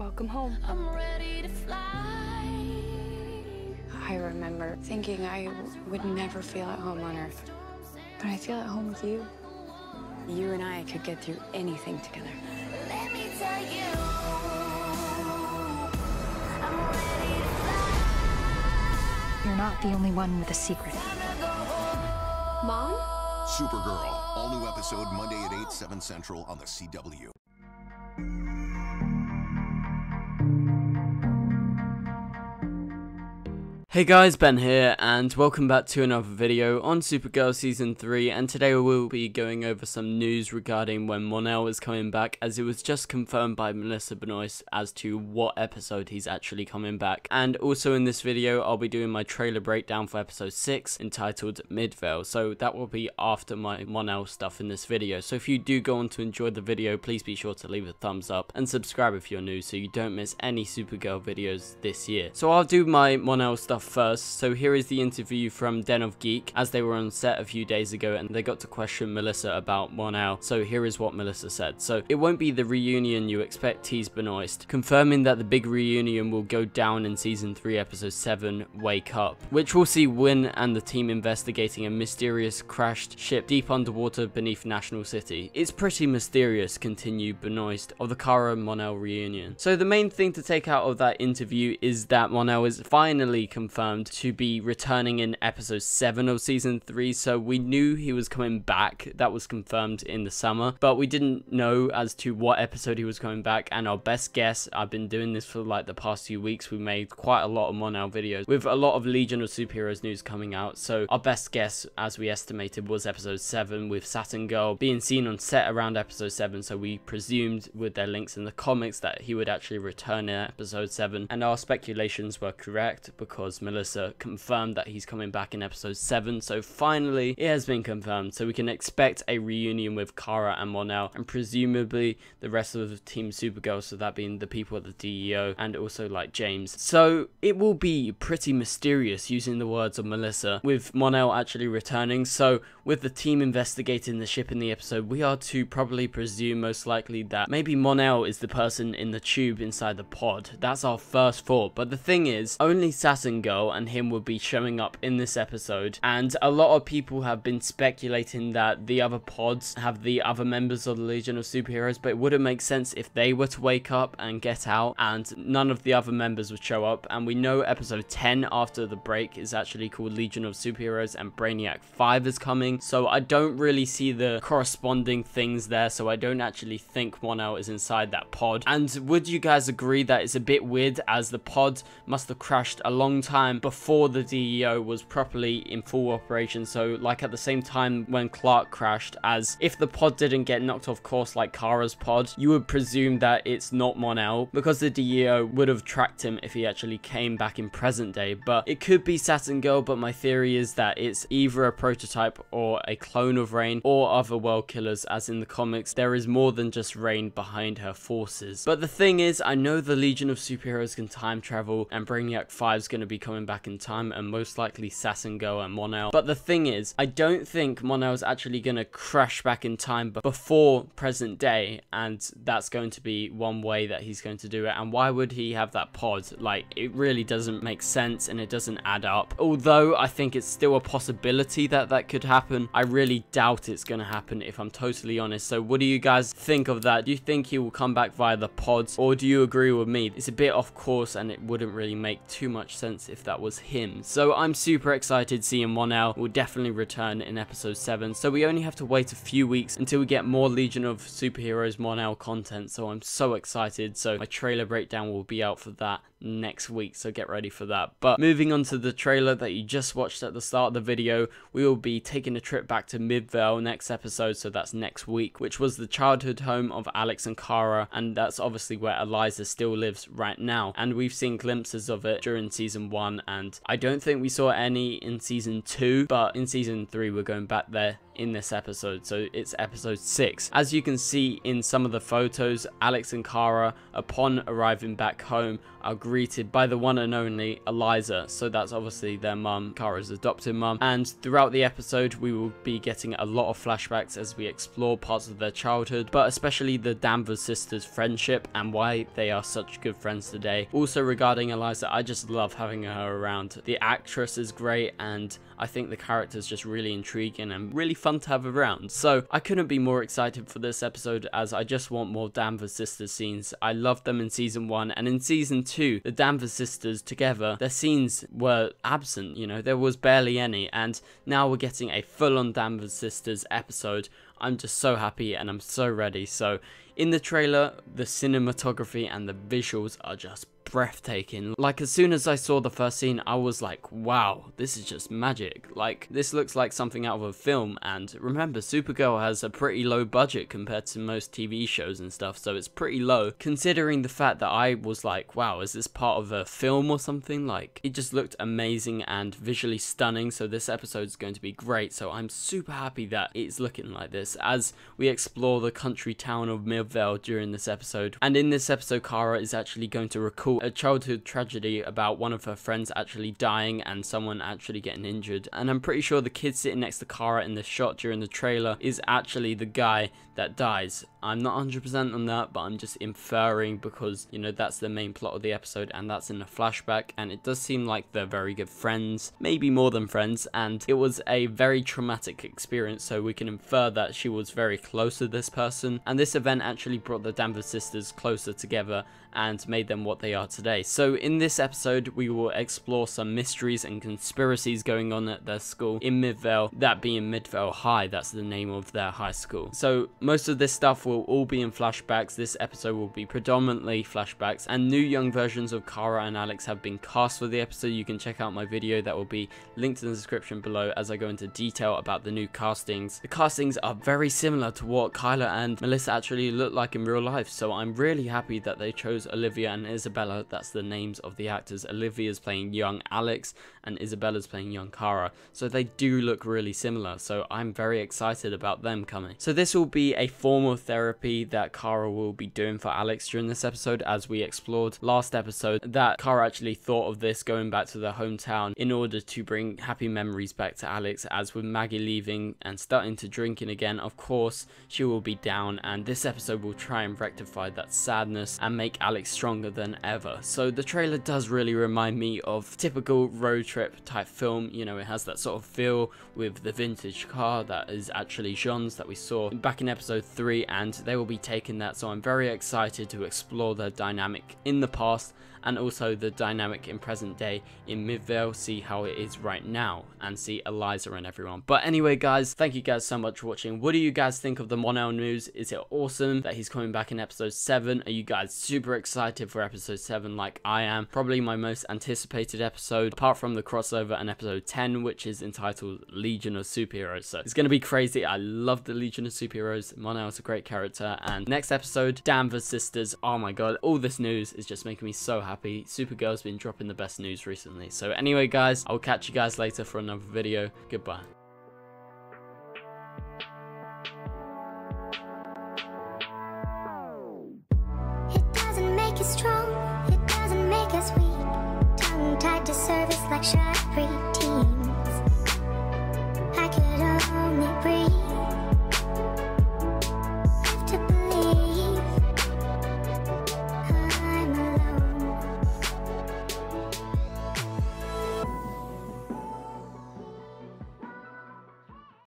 Welcome home. I'm ready to fly. I remember thinking I would never feel at home on Earth, but I feel at home with you. You and I could get through anything together. Let me tell you, I'm ready to fly. You're not the only one with a secret. Mom? Supergirl, all new episode Monday at 8, 7 Central on the CW. Hey guys, Ben here, and welcome back to another video on Supergirl Season 3, and today we will be going over some news regarding when Mon-El is coming back, as it was just confirmed by Melissa Benoist as to what episode he's actually coming back. And also in this video, I'll be doing my trailer breakdown for episode 6, entitled Midvale, so that will be after my Mon-El stuff in this video. So if you do go on to enjoy the video, please be sure to leave a thumbs up and subscribe if you're new so you don't miss any Supergirl videos this year. So I'll do my Mon-El stuff first. So here is the interview from Den of Geek as they were on set a few days ago and they got to question Melissa about Mon-El. So here is what Melissa said. So it won't be the reunion you expect, teased Benoist, confirming that the big reunion will go down in season 3 episode 7, Wake Up, which will see Wynn and the team investigating a mysterious crashed ship deep underwater beneath National City. It's pretty mysterious, continued Benoist, of the Kara Mon-El reunion. So the main thing to take out of that interview is that Mon-El is finally confirmed to be returning in episode 7 of season 3, so we knew he was coming back. That was confirmed in the summer, but we didn't know as to what episode he was coming back. And our best guess, I've been doing this for like the past few weeks, we made quite a lot of Mon-El videos with a lot of Legion of Superheroes news coming out, so our best guess, as we estimated, was episode 7, with Saturn Girl being seen on set around episode 7, so we presumed with their links in the comics that he would actually return in episode 7, and our speculations were correct because Melissa confirmed that he's coming back in episode 7, so finally it has been confirmed. So we can expect a reunion with Kara and Mon-El and presumably the rest of the team Supergirl, so that being the people at the DEO and also like James. So it will be pretty mysterious, using the words of Melissa, with Mon-El actually returning. So with the team investigating the ship in the episode, we are to probably presume most likely that maybe Mon-El is the person in the tube inside the pod. That's our first thought, but the thing is, only Saturn Girl and him will be showing up in this episode, and a lot of people have been speculating that the other pods have the other members of the Legion of Superheroes, but it wouldn't make sense if they were to wake up and get out and none of the other members would show up. And we know episode 10 after the break is actually called Legion of Superheroes and Brainiac 5 is coming, so I don't really see the corresponding things there, so I don't actually think Mon-El is inside that pod. And would you guys agree that it's a bit weird, as the pod must have crashed a long time before the DEO was properly in full operation, so like at the same time when Clark crashed, as if the pod didn't get knocked off course like Kara's pod, you would presume that it's not Mon-El because the DEO would have tracked him if he actually came back in present day. But it could be Saturn Girl, but my theory is that it's either a prototype or a clone of Rain or other world killers, as in the comics there is more than just Rain behind her forces. But the thing is, I know the Legion of Superheroes can time travel and Brainiac 5 is going to be coming back in time, and most likely Saturn Girl and Mon-El. But the thing is, I don't think Mon-El is actually going to crash back in time before present day, and that's going to be one way that he's going to do it. And why would he have that pod? Like, it really doesn't make sense and it doesn't add up. Although I think it's still a possibility that that could happen, I really doubt it's going to happen, if I'm totally honest. So what do you guys think of that? Do you think he will come back via the pods, or do you agree with me? It's a bit off course and it wouldn't really make too much sense if that was him. So I'm super excited seeing Mon-El will definitely return in episode 7. So we only have to wait a few weeks until we get more Legion of Superheroes Mon-El content. So I'm so excited. So my trailer breakdown will be out for that next week, so get ready for that. But moving on to the trailer that you just watched at the start of the video, we will be taking a trip back to Midvale next episode, so that's next week, which was the childhood home of Alex and Kara, and that's obviously where Eliza still lives right now, and we've seen glimpses of it during season 1 1, and I don't think we saw any in season 2, but in season 3 we're going back there in this episode, so it's episode 6. As you can see in some of the photos, Alex and Kara, upon arriving back home, are greeted by the one and only Eliza. So that's obviously their mum, Kara's adopted mum, and throughout the episode we will be getting a lot of flashbacks as we explore parts of their childhood, but especially the Danvers sisters' friendship and why they are such good friends today. Also regarding Eliza, I just love having her around. The actress is great, and I think the character is just really intriguing and really fun to have around. So I couldn't be more excited for this episode, as I just want more Danvers sisters scenes. I loved them in season 1, and in season 2 the Danvers sisters together, their scenes were absent, you know, there was barely any, and now we're getting a full-on Danvers sisters episode. I'm just so happy and I'm so ready. So in the trailer, the cinematography and the visuals are just breathtaking. Like, as soon as I saw the first scene, I was like, wow, this is just magic. Like, this looks like something out of a film. And remember, Supergirl has a pretty low budget compared to most TV shows and stuff, so it's pretty low, considering the fact that I was like, wow, is this part of a film or something? Like, it just looked amazing and visually stunning, so this episode is going to be great. So I'm super happy that it's looking like this as we explore the country town of Midvale during this episode. And in this episode, Kara is actually going to recall a childhood tragedy about one of her friends actually dying and someone actually getting injured. And I'm pretty sure the kid sitting next to Kara in the shot during the trailer is actually the guy that dies. I'm not 100% on that, but I'm just inferring because, you know, that's the main plot of the episode and that's in a flashback, and it does seem like they're very good friends, maybe more than friends, and it was a very traumatic experience, so we can infer that she was very close to this person, and this event actually brought the Danvers sisters closer together and made them what they are today. So in this episode we will explore some mysteries and conspiracies going on at their school in Midvale, that being Midvale High, that's the name of their high school. So most of this stuff will all be in flashbacks. This episode will be predominantly flashbacks, and new young versions of Kara and Alex have been cast for the episode. You can check out my video that will be linked in the description below as I go into detail about the new castings. The castings are very similar to what Kyla and Melissa actually look like in real life, so I'm really happy that they chose Olivia and Isabella. That's the names of the actors. Olivia's playing young Alex and Isabella's playing young Kara, so they do look really similar, so I'm very excited about them coming. So this will be a form of therapy that Kara will be doing for Alex during this episode, as we explored last episode that Kara actually thought of this going back to their hometown in order to bring happy memories back to Alex, as with Maggie leaving and starting to drinking again, of course she will be down, and this episode will try and rectify that sadness and make Alex stronger than ever. So the trailer does really remind me of typical road trip type film, you know, it has that sort of feel with the vintage car that is actually Jean's that we saw back in episode 3, and they will be taking that, so I'm very excited to explore their dynamic in the past and also the dynamic in present day in Midvale, see how it is right now and see Eliza and everyone. But anyway guys, thank you guys so much for watching. What do you guys think of the Mon-El news? Is it awesome that he's coming back in episode 7? Are you guys super excited for episode 7 like I am? Probably my most anticipated episode apart from the crossover and episode 10, which is entitled Legion of Superheroes. So it's gonna be crazy. I love the Legion of Superheroes. Mon-El is a great character, and next episode, Danvers sisters. Oh my god, all this news is just making me so happy. Supergirl's been dropping the best news recently. So anyway guys, I'll catch you guys later for another video. Goodbye. It doesn't make us strong, it doesn't make us weak. Tongue tied to service like shot free.